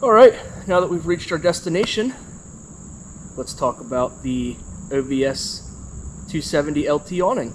All right, now that we've reached our destination, let's talk about the OVS 270 LT awning.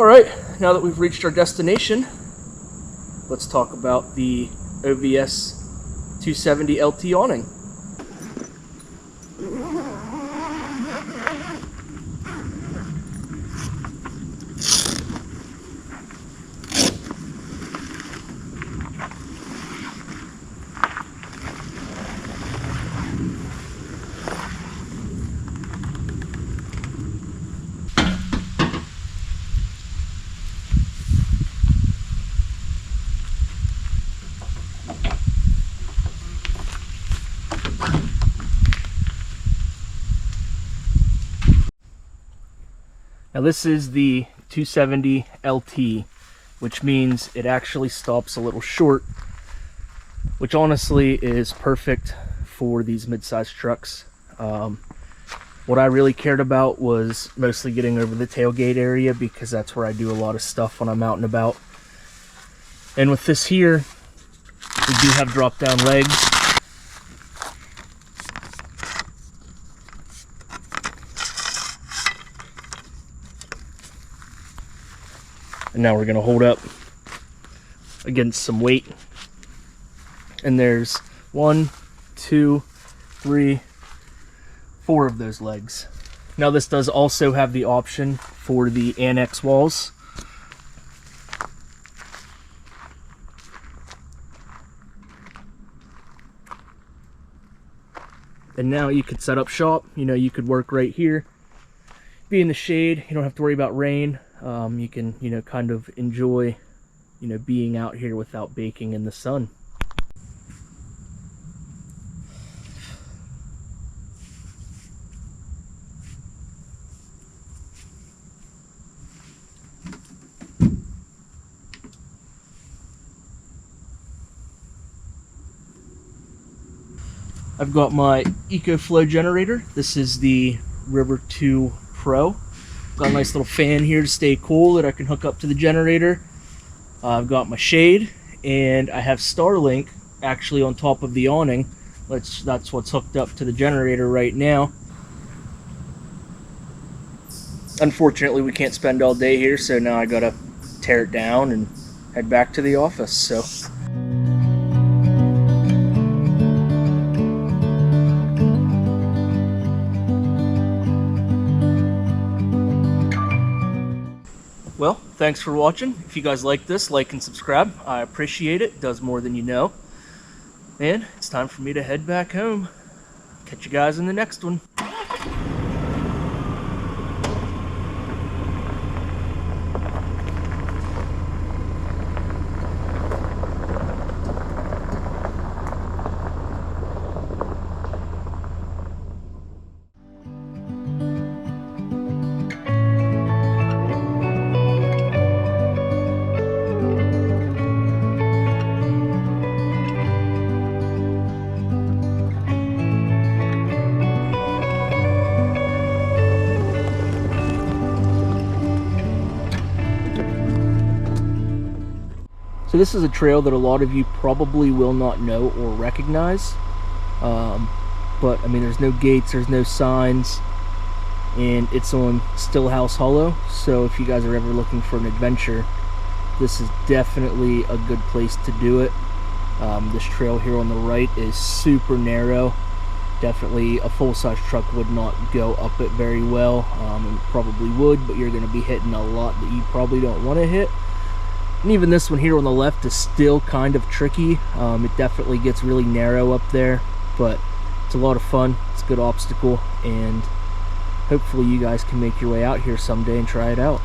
Alright, now that we've reached our destination, let's talk about the OVS 270 LT awning. Now this is the 270 LT, which means it actually stops a little short, which honestly is perfect for these mid-size trucks. What I really cared about was mostly getting over the tailgate area, because that's where I do a lot of stuff when I'm out and about. And with this here, we do have drop-down legs. And now we're going to hold up against some weight. And there's 1, 2, 3, 4 of those legs. Now this does also have the option for the annex walls. And now you could set up shop. You know, you could work right here, be in the shade. You don't have to worry about rain. You can, you know, kind of enjoy, you know, being out here without baking in the sun. I've got my EcoFlow generator. This is the River 2 Pro. Got a nice little fan here to stay cool that I can hook up to the generator. I've got my shade, and I have Starlink actually on top of the awning. That's what's hooked up to the generator right now. Unfortunately, we can't spend all day here, so now I gotta tear it down and head back to the office. So. Well, thanks for watching. If you guys like this, like and subscribe. I appreciate it. It does more than you know. And it's time for me to head back home. Catch you guys in the next one. So this is a trail that a lot of you probably will not know or recognize. But I mean, there's no gates, there's no signs, and it's on Stillhouse Hollow. So if you guys are ever looking for an adventure, this is definitely a good place to do it. This trail here on the right is super narrow. Definitely a full-size truck would not go up it very well. It probably would, but you're going to be hitting a lot that you probably don't want to hit. And even this one here on the left is still kind of tricky. It definitely gets really narrow up there, but it's a lot of fun. It's a good obstacle, and hopefully you guys can make your way out here someday and try it out.